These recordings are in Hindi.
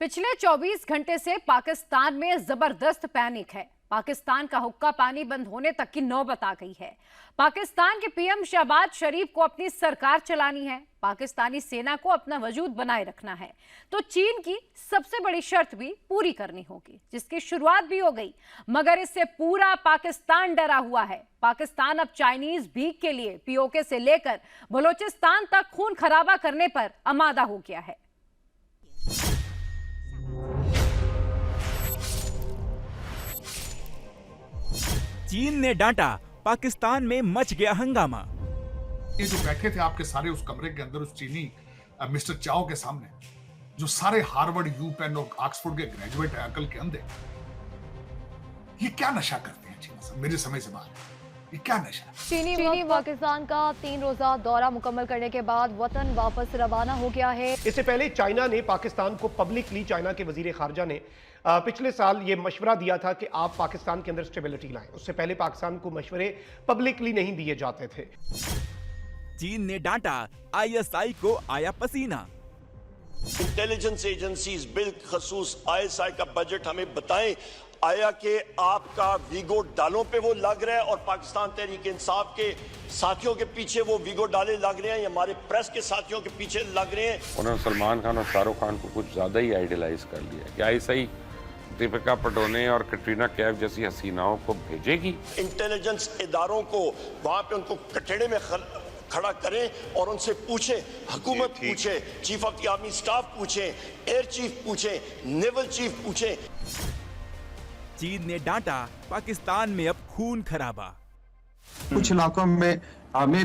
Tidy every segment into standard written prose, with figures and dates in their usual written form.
पिछले 24 घंटे से पाकिस्तान में जबरदस्त पैनिक है। पाकिस्तान का हुक्का पानी बंद होने तक की नौबत आ गई है। पाकिस्तान के पीएम शहबाज शरीफ को अपनी सरकार चलानी है, पाकिस्तानी सेना को अपना वजूद बनाए रखना है, तो चीन की सबसे बड़ी शर्त भी पूरी करनी होगी, जिसकी शुरुआत भी हो गई। मगर इससे पूरा पाकिस्तान डरा हुआ है। पाकिस्तान अब चाइनीज भीख के लिए पीओके से लेकर बलोचिस्तान तक खून खराबा करने पर आमादा हो गया है। चीन ने डांटा, पाकिस्तान में मच गया हंगामा। ये जो बैठे थे आपके सारे उस कमरे के अंदर, उस चीनी मिस्टर चाओ के सामने, जो सारे हार्वर्ड, यूपेन और ऑक्सफोर्ड के ग्रेजुएट है, अकल के अंधे, ये क्या नशा करते हैं चीन? मेरे समय से बाहर, ये क्या नशा? चीनी पाकिस्तान का 3 रोजा दौरा मुकम्मल करने के बाद वतन वापस रवाना हो गया है। इससे पहले चाइना ने पाकिस्तान को पब्लिकली, चाइना के वजीर खारजा ने पिछले साल ये मशवरा दिया था कि आप पाकिस्तान के अंदर स्टेबिलिटी लाएं। उससे पहले पाकिस्तान को मशवरे पब्लिकली नहीं दिए जाते थे। चीन ने डांटा, आईएसआई को आया पसीना। इंटेलिजेंस एजेंसीज बिलखसूस आईएसआई का बजट हमें बताएं, आया कि आपका वीगो डालों पे वो लग रहा है और पाकिस्तान तहरीक इंसाफ के साथियों के पीछे वो वीगो डाले लग रहे हैं, या हमारे प्रेस के साथियों के पीछे लग रहे हैं। उन्होंने सलमान खान और शाहरुख खान को कुछ ज्यादा ही आइडियलाइज कर लिया। क्या ऐसा ही दीपिका पडोने और कटरीना कैफ जैसी हसीनाओं को भेजेगी? इंटेलिजेंस इदारों को वहां पे उनको कटड़े में खड़ा करें और उनसे पूछे, हुकूमत पूछे, chief of the army staff पूछे, एयर चीफ पूछे, नेवल चीफ पूछे। चीन ने डांटा, पाकिस्तान में अब खून खराबा। कुछ इलाकों में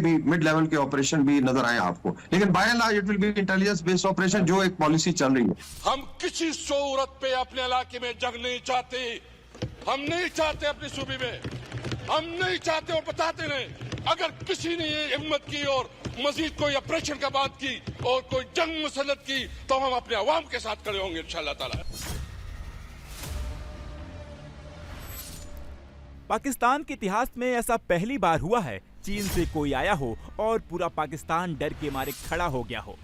भी मिड लेवल के ऑपरेशन भी नजर आए आपको, लेकिन by and large it will be intelligence based operation, जो एक पॉलिसी चल रही है। हम किसी सूरत पे अपने इलाके में जंग नहीं चाहते, हम नहीं चाहते अपनी सूबे में, हम नहीं चाहते और बताते नहीं। अगर किसी ने ये हिम्मत की और मजीद कोई ऑपरेशन का बात की और कोई जंग मुसल्लत की, तो हम अपने अवाम के साथ खड़े होंगे इंशाअल्लाह ताला। पाकिस्तान के इतिहास में ऐसा पहली बार हुआ है, चीन से कोई आया हो और पूरा पाकिस्तान डर के मारे खड़ा हो गया हो।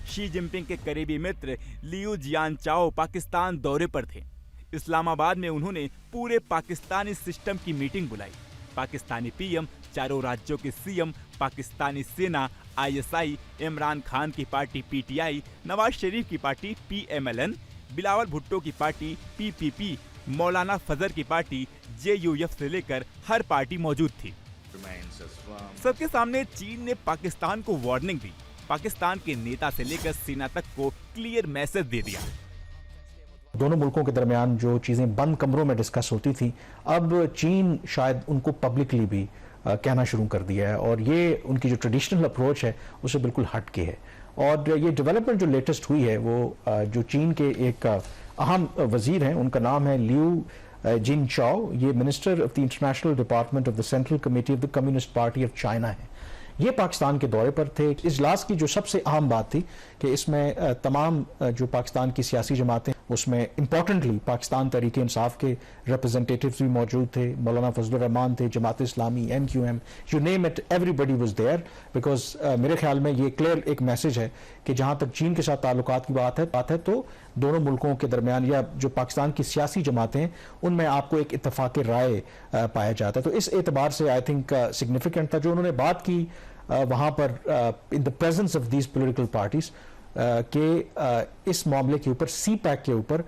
शी जिनपिंग के करीबी मित्र लियू जियानचाओ पाकिस्तान दौरे पर थे। इस्लामाबाद में उन्होंने पूरे पाकिस्तानी सिस्टम की मीटिंग बुलाई। पाकिस्तानी पीएम, चारों राज्यों के सीएम, पाकिस्तानी सेना, आईएसआई, इमरान खान की पार्टी पीटीआई, नवाज शरीफ की पार्टी पीएमएलएन, बिलावल भुट्टो की पार्टी पीपीपी, मौलाना फजर की पार्टी जेयूएफ से लेकर हर पार्टी मौजूद थी। सबके सामने चीन ने पाकिस्तान को वार्निंग दी। पाकिस्तान के नेता से लेकर सेना तक को क्लियर मैसेज दे दिया। दोनों मुल्कों के दरमियान जो चीजें बंद कमरों में डिस्कस होती थी, अब चीन शायद उनको पब्लिकली भी कहना शुरू कर दिया है, और ये उनकी जो ट्रेडिशनल अप्रोच है उससे बिल्कुल हट के है। और ये डेवलपमेंट जो लेटेस्ट हुई है, वो जो चीन के एक अहम वजीर हैं, उनका नाम है लियू जिनचाओ। ये minister of the international department of the central committee of the communist party of China है। ये पाकिस्तान के दौरे पर थे। इजलास की जो सबसे अहम बात थी कि इसमें तमाम जो पाकिस्तान की सियासी जमातें, उसमें इंपॉर्टेंटली पाकिस्तान तहरीक इंसाफ के रिप्रेजेंटेटिव्स भी मौजूद थे, मौलाना फजलुर रहमान थे, Jamaat Islami, MQM, you name it, everybody was there. Because मेरे ख्याल में ये क्लियर एक मैसेज है कि जहां तक चीन के साथ ताल्लुकात की बात है तो दोनों मुल्कों के दरमियान या जो पाकिस्तान की सियासी जमातें हैं, उनमें आपको एक इत्तेफाक राय पाया जाता है। तो इस एतबार से आई थिंक सिग्निफिकेंट था जो उन्होंने बात की वहां पर in the presence of these political parties के इस मामले के ऊपर, CPEC के ऊपर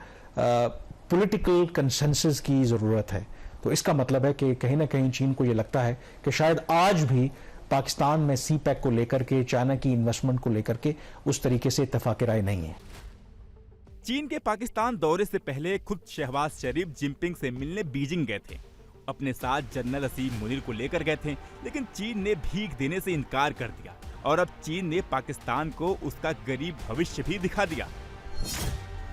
पॉलिटिकल कंसेंसस की जरूरत है। तो इसका मतलब है कि कहीं ना कहीं चीन को ये लगता है कि शायद आज भी पाकिस्तान में CPEC को लेकर के, चाइना की इन्वेस्टमेंट को लेकर के उस तरीके से इत्तेफाक राय नहीं है। चीन के पाकिस्तान दौरे से पहले खुद शहबाज शरीफ जिनपिंग से मिलने बीजिंग गए थे। अपने साथ जनरल असीम मुनीर को लेकर गए थे, लेकिन चीन ने भीख देने से इनकार कर दिया और अब चीन ने पाकिस्तान को उसका गरीब भविष्य भी दिखा दिया।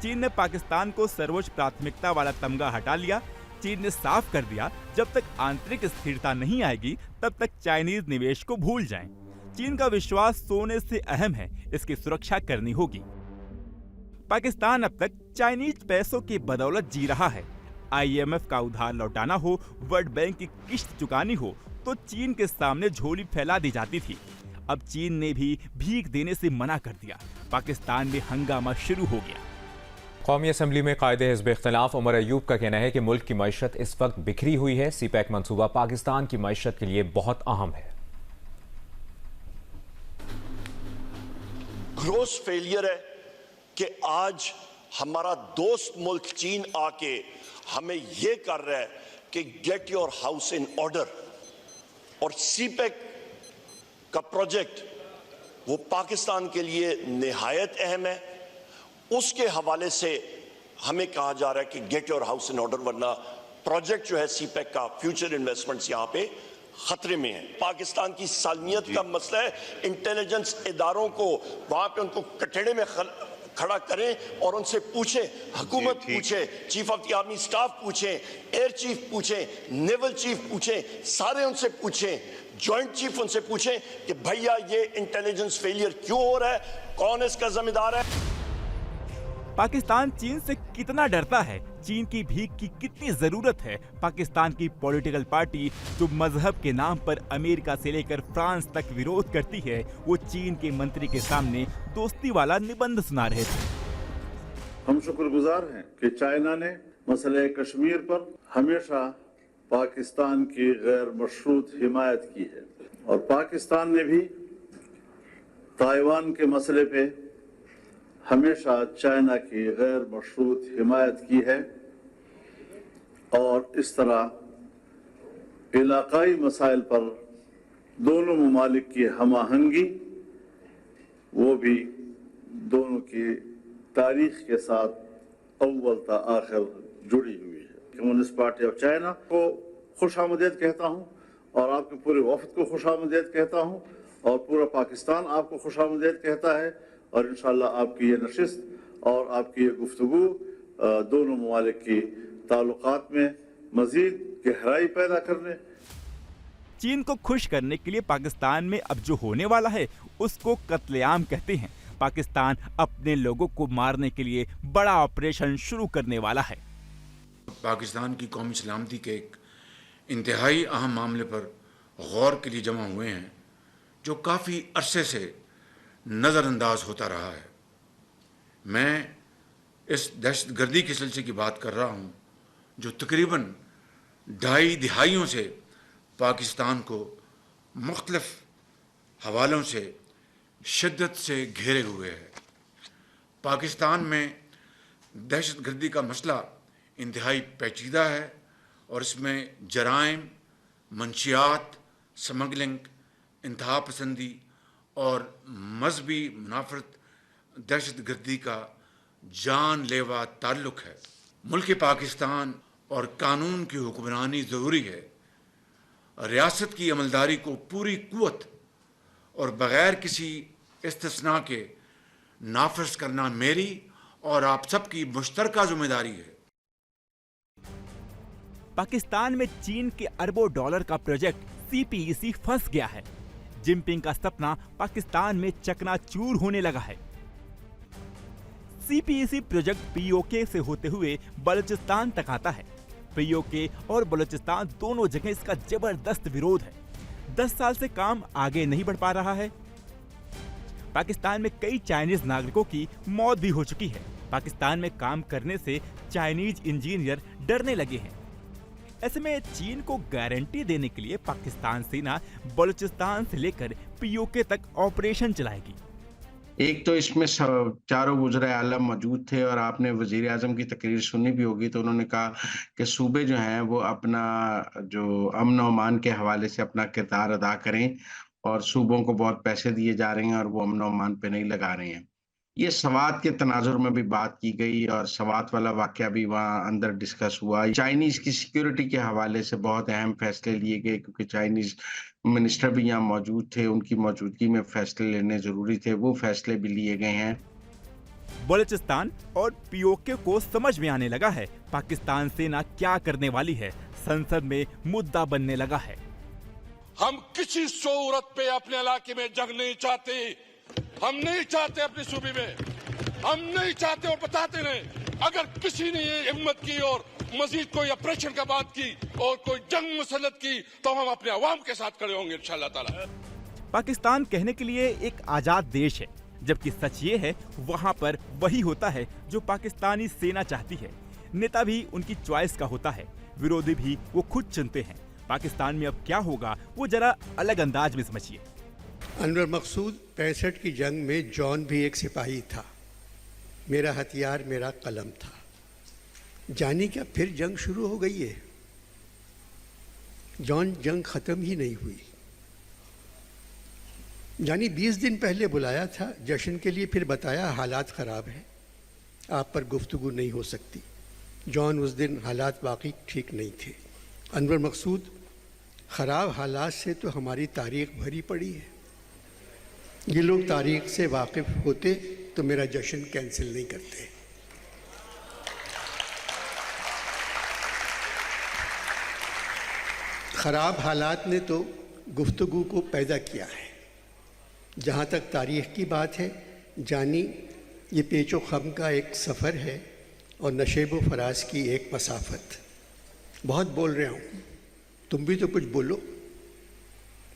चीन ने पाकिस्तान को सर्वोच्च प्राथमिकता वाला तमगा हटा लिया। चीन ने साफ कर दिया, जब तक आंतरिक स्थिरता नहीं आएगी तब तक चाइनीज निवेश को भूल जाएं। चीन का विश्वास सोने से अहम है, इसकी सुरक्षा करनी होगी। पाकिस्तान अब तक चाइनीज पैसों की बदौलत जी रहा है। IMF का उधार लौटाना हो, वर्ल्ड बैंक की किश्त चुकानी हो, तो चीन के सामने झोली फैला दी जाती थी। अब चीन ने भी भीख देने से मना कर दिया। पाकिस्तान में हंगामा शुरू हो गया। कौमी असम्बली में कायदे हिज़्ब इख्तिलाफ उमर अयूब का कहना है कि मुल्क की मईशत इस वक्त बिखरी हुई है। सीपैक मंसूबा पाकिस्तान की मईशत के लिए बहुत अहम है। ग्रोस फेलियर है कि आज हमारा दोस्त मुल्क चीन आके हमें यह कर रहा है कि get your house in order, और सीपैक का प्रोजेक्ट वो पाकिस्तान के लिए निहायत अहम है। उसके हवाले से हमें कहा जा रहा है कि get your house in order, वरना प्रोजेक्ट जो है सीपैक का फ्यूचर इन्वेस्टमेंट्स यहां पे खतरे में है। पाकिस्तान की सालमियत का मसला है, इंटेलिजेंस इदारों को वहां पे उनको कटड़े में खड़ा करें और उनसे पूछें, हुकूमत पूछे, chief of the army staff पूछे, एयर चीफ पूछे, नेवल चीफ पूछे, सारे उनसे पूछें, जॉइंट चीफ उनसे पूछें कि भैया ये इंटेलिजेंस फेलियर क्यों हो रहा है, कौन इसका जिम्मेदार है। पाकिस्तान चीन से कितना डरता है, चीन की भीख की कितनी जरूरत है। पाकिस्तान की पॉलिटिकल पार्टी जो मजहब के नाम पर अमेरिका से लेकर फ्रांस तक विरोध करती है, वो चीन के मंत्री के सामने दोस्ती वाला निबंध सुना रहे थे। हम शुक्रगुजार हैं कि चाइना ने मसले कश्मीर पर हमेशा पाकिस्तान की गैर मशरूत हिमायत की है, और पाकिस्तान ने भी ताइवान के मसले पे हमेशा चाइना की गैर मशरूत हिमायत की है, और इस तरह इलाकाई मसाइल पर दोनों ममालिक की हमाहंगी वो भी दोनों की तारीख के साथ अव्वल ता आखिर जुड़ी हुई है। कम्युनिस्ट पार्टी ऑफ चाइना को खुशामदीद कहता हूँ, और आपके पूरे वफद को खुशामदीद कहता हूँ, और पूरा पाकिस्तान आपको खुशामदीद कहता है, और इंशाल्लाह आपकी ये नशिस्त और आपकी ये गुफ्तगू दोनों ममालिक की ताल्लुकात में मजीद गहराई पैदा करने। चीन को खुश करने के लिए पाकिस्तान में अब जो होने वाला है उसको कत्लेआम कहते हैं। पाकिस्तान अपने लोगों को मारने के लिए बड़ा ऑपरेशन शुरू करने वाला है। पाकिस्तान की कौमी सलामती के एक इंतहाई अहम मामले पर गौर के लिए जमा हुए हैं, जो काफ़ी अरसे से नज़रअंदाज होता रहा है। मैं इस दहशतगर्दी के सिलसिले की बात कर रहा हूँ जो तकरीबन 2.5 दहाइयों से पाकिस्तान को मुख्तलिफ हवालों से शिद्दत से घेरे हुए है। पाकिस्तान में दहशतगर्दी का मसला इंतहाई पेचीदा है, और इसमें जराइम, मंशियात, स्मगलिंग, इंतहा पसंदी और मजहबी मुनाफरत दहशतगर्दी का जानलेवा ताल्लुक है। मुल्क पाकिस्तान और कानून की हुक्मरानी ज़रूरी है। रियासत की अमलदारी को पूरी कुव्वत और बग़ैर किसी इस्तिस्ना के नाफिज करना मेरी और आप सबकी मुश्तरका जिम्मेदारी है। पाकिस्तान में चीन के अरबों डॉलर का प्रोजेक्ट सीपीईसी फंस गया है। जिनपिंग का सपना पाकिस्तान में चकनाचूर होने लगा है। सीपीईसी प्रोजेक्ट पीओके से होते हुए बलूचिस्तान तक आता है। पीओके और बलूचिस्तान दोनों जगह इसका जबरदस्त विरोध है। 10 साल से काम आगे नहीं बढ़ पा रहा है। पाकिस्तान में कई चाइनीज नागरिकों की मौत भी हो चुकी है। पाकिस्तान में काम करने से चाइनीज इंजीनियर डरने लगे हैं। ऐसे में चीन को गारंटी देने के लिए पाकिस्तान सेना बलूचिस्तान से लेकर पीओके तक ऑपरेशन चलाएगी। एक तो इसमें चारों वज़ीर आलम मौजूद थे, और आपने वज़ीर आज़म की तकरीर सुनी भी होगी, तो उन्होंने कहा कि सूबे जो हैं वो अपना जो अमन और अमान के हवाले से अपना किरदार अदा करें, और सूबों को बहुत पैसे दिए जा रहे हैं और वो अमन और अमान पे नहीं लगा रहे हैं। ये सवात के तनाजुर में भी बात की गई, और सवात वाला वाक़या भी वहाँ अंदर डिस्कस हुआ। चाइनीज़ की सिक्योरिटी के हवाले से बहुत अहम फैसले लिए गए, क्योंकि चाइनीज़ मिनिस्टर भी यहाँ मौजूद थे, उनकी मौजूदगी में फैसले लेने जरूरी थे, वो फैसले भी लिए गए हैं। बलूचिस्तान और पीओके को समझ में आने लगा है पाकिस्तान सेना क्या करने वाली है। संसद में मुद्दा बनने लगा है। हम किसी सूरत पे अपने इलाके में जंग नहीं चाहते, हम नहीं चाहते अपनी सूबे में, हम नहीं चाहते और बताते नहीं। अगर किसी ने ये हिम्मत की और मजीद कोई ऑपरेशन का बात की और कोई जंग मुसल्लत की, तो हम अपने अवाम के साथ खड़े होंगे इंशाअल्लाह ताला। पाकिस्तान कहने के लिए एक आजाद देश है, जबकि सच ये है वहाँ पर वही होता है जो पाकिस्तानी सेना चाहती है। नेता भी उनकी चॉइस का होता है, विरोधी भी वो खुद चुनते हैं। पाकिस्तान में अब क्या होगा वो जरा अलग अंदाज में समझिए। अनवर मकसूद 65 की जंग में जॉन भी एक सिपाही था। मेरा हथियार मेरा कलम था। जानी क्या फिर जंग शुरू हो गई है? जॉन जंग खत्म ही नहीं हुई। जानी 20 दिन पहले बुलाया था जश्न के लिए, फिर बताया हालात ख़राब हैं, आप पर गुफ्तगू नहीं हो सकती। जॉन उस दिन हालात वाकई ठीक नहीं थे। अनवर मकसूद, ख़राब हालात से तो हमारी तारीख भरी पड़ी है। ये लोग तारीख से वाकिफ़ होते तो मेरा जश्न कैंसिल नहीं करते। ख़राब हालात ने तो गुफ्तगू को पैदा किया है। जहाँ तक तारीख़ की बात है, जानी ये पेचो खम का एक सफ़र है और नशेब व फराज की एक मसाफत। बहुत बोल रहा हूँ, तुम भी तो कुछ बोलो।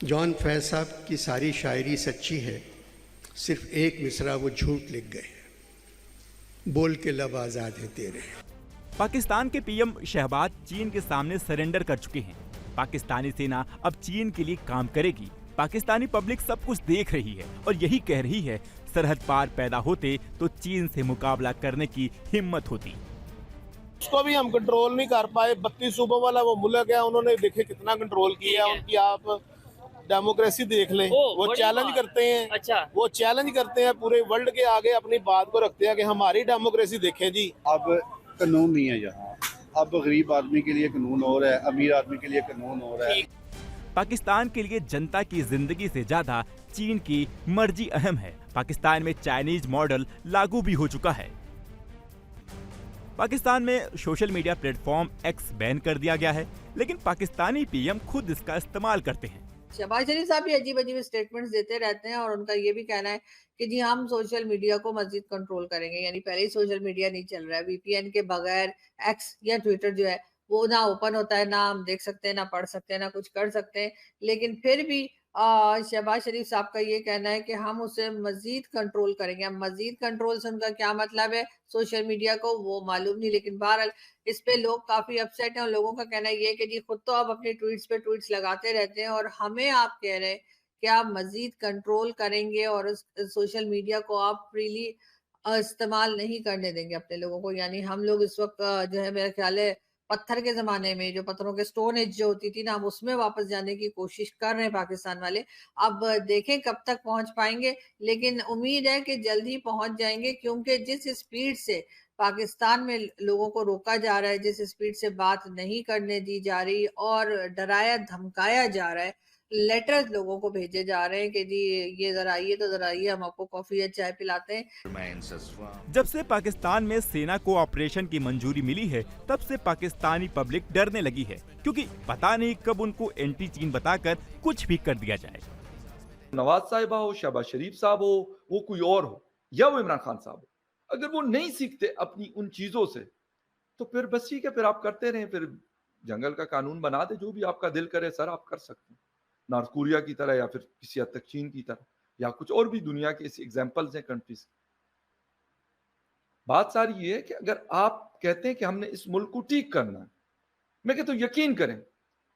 जॉन फैज़ साहब की सारी शायरी सच्ची है, सिर्फ एक मिसरा वो झूठ लिख गए। बोल के लब आज़ाद है तेरे। पाकिस्तान के पीएम शहबाज चीन के सामने सरेंडर कर चुके हैं। पाकिस्तानी सेना अब चीन के लिए काम करेगी। पाकिस्तानी पब्लिक सब कुछ देख रही है और यही कह रही है, सरहद पार पैदा होते तो चीन से मुकाबला करने की हिम्मत होती। उसको भी हम कंट्रोल नहीं कर पाए। 32 सूबों वाला वो मुल्क है, उन्होंने देखे कितना कंट्रोल किया है। उनकी आप डेमोक्रेसी देख लें, वो चैलेंज करते हैं। अच्छा, वो चैलेंज करते हैं, पूरे वर्ल्ड के आगे अपनी बात को रखते हैं कि हमारी डेमोक्रेसी देखें जी। अब कानून नहीं है यहाँ, अब गरीब आदमी के लिए कानून हो रहा है, अमीर आदमी के लिए कानून हो रहा है। पाकिस्तान के लिए जनता की जिंदगी से ज्यादा चीन की मर्जी अहम है। पाकिस्तान में चाइनीज मॉडल लागू भी हो चुका है। पाकिस्तान में social media platform x ban कर दिया गया है, लेकिन पाकिस्तानी पीएम खुद इसका इस्तेमाल करते हैं। शहबाज शरीफ साहब भी अजीब अजीब स्टेटमेंट्स देते रहते हैं और उनका ये भी कहना है कि जी हम सोशल मीडिया को मजीद कंट्रोल करेंगे। यानी पहले ही सोशल मीडिया नहीं चल रहा है, वीपीएन के बगैर एक्स या ट्विटर जो है वो ना ओपन होता है, ना हम देख सकते हैं, ना पढ़ सकते हैं, ना कुछ कर सकते हैं। लेकिन फिर भी शहबाज शरीफ साहब का ये कहना है कि हम उसे मजीद कंट्रोल करेंगे। अब मजीद कंट्रोल से उनका क्या मतलब है सोशल मीडिया को, वो मालूम नहीं। लेकिन बहरहाल इस पे लोग काफी अपसेट हैं और लोगों का कहना ये है कि जी खुद तो आप अपनी ट्वीट्स पे ट्वीट्स लगाते रहते हैं और हमें आप कह रहे हैं कि आप मजीद कंट्रोल करेंगे और उस सोशल मीडिया को आप फ्रीली इस्तेमाल नहीं करने देंगे अपने लोगों को। यानी हम लोग इस वक्त जो है मेरा ख्याल है पत्थर के जमाने में, जो पत्थरों के स्टोन एज जो होती थी ना, हम उसमें वापस जाने की कोशिश कर रहे हैं पाकिस्तान वाले। अब देखें कब तक पहुंच पाएंगे, लेकिन उम्मीद है कि जल्द ही पहुंच जाएंगे, क्योंकि जिस स्पीड से पाकिस्तान में लोगों को रोका जा रहा है, जिस स्पीड से बात नहीं करने दी जा रही और डराया धमकाया जा रहा है, लेटर्स लोगों को भेजे जा रहे हैं कि जी ये जरा आइए तो जरा आइए, हम आपको कॉफी या चाय पिलाते हैं। जब से पाकिस्तान में सेना को ऑपरेशन की मंजूरी मिली है, तब से पाकिस्तानी पब्लिक डरने लगी है, क्योंकि पता नहीं कब उनको एंटी चीन बताकर कुछ भी कर दिया जाए। नवाज साहिबा हो, शहबाज शरीफ साहब हो, वो कोई और हो, या वो इमरान खान साहब हो, अगर वो नहीं सीखते अपनी उन चीजों से तो फिर बस ठीक है, फिर आप करते रहें, फिर जंगल का कानून बना दे, जो भी आपका दिल करे सर आप कर सकते हैं, नॉर्थ कोरिया की तरह या फिर किसी हद तक चीन की तरह या कुछ और भी दुनिया के ऐसे एग्जाम्पल्स हैं कंट्रीज। बात सारी ये है कि अगर आप कहते हैं कि हमने इस मुल्क को ठीक करना है, मैं कहता हूं यकीन करें,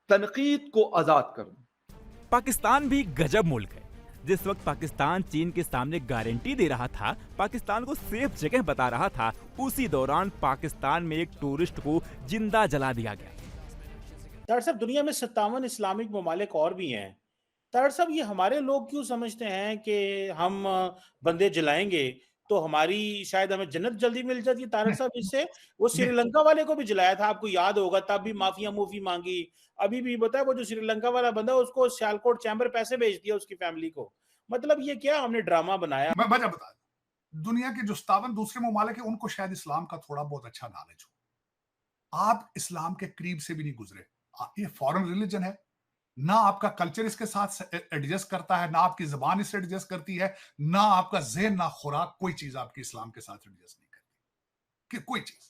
तनकीद को आजाद कर दो। पाकिस्तान भी गजब मुल्क है। जिस वक्त पाकिस्तान चीन के सामने गारंटी दे रहा था, पाकिस्तान को सेफ जगह बता रहा था, उसी दौरान पाकिस्तान में एक टूरिस्ट को जिंदा जला दिया गया। तार साहब, दुनिया में 57 इस्लामिक ममालिक और भी हैं। तार साहब, ये हमारे लोग क्यों समझते हैं कि हम बंदे जलाएंगे तो हमारी शायद हमें जन्नत जल्दी मिल जाती है। तारक साहब, इससे वो श्रीलंका वाले को भी जलाया था, आपको याद होगा, तब भी माफिया मूफी मांगी। अभी भी बताया वो जो श्रीलंका वाला बंदा, उसको सियालकोट चैम्बर पैसे भेज दिया उसकी फैमिली को। मतलब ये क्या हमने ड्रामा बनाया। मैं वजह बता दूं, दुनिया के जो 57 दूसरे ममालिक है उनको शायद इस्लाम का थोड़ा बहुत अच्छा नॉलेज हो। आप इस्लाम के करीब से भी नहीं गुजरे। ये फॉरेन रिलीजन है, ना आपका कल्चर इसके साथ एडजस्ट करता है, ना आपकी जबान इससे एडजस्ट करती है, ना आपका ज़हन, ना खुराक, कोई चीज आपकी इस्लाम के साथ एडजस्ट नहीं करती कि कोई चीज।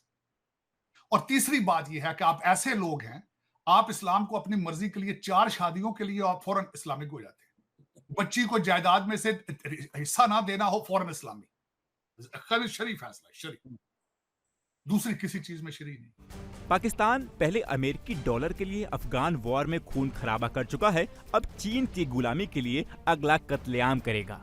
और तीसरी बात यह है कि आप ऐसे लोग हैं, आप इस्लाम को अपनी मर्जी के लिए 4 शादियों के लिए आप फौरन इस्लामिक हो जाते हैं। बच्ची को जायदाद में से हिस्सा ना देना हो फौरन इस्लामी, शरी फैसला, शरी, दूसरी किसी चीज में शरी नहीं। पाकिस्तान पहले अमेरिकी डॉलर के लिए अफगान वॉर में खून खराबा कर चुका है, अब चीन की गुलामी के लिए अगला कत्लेआम करेगा।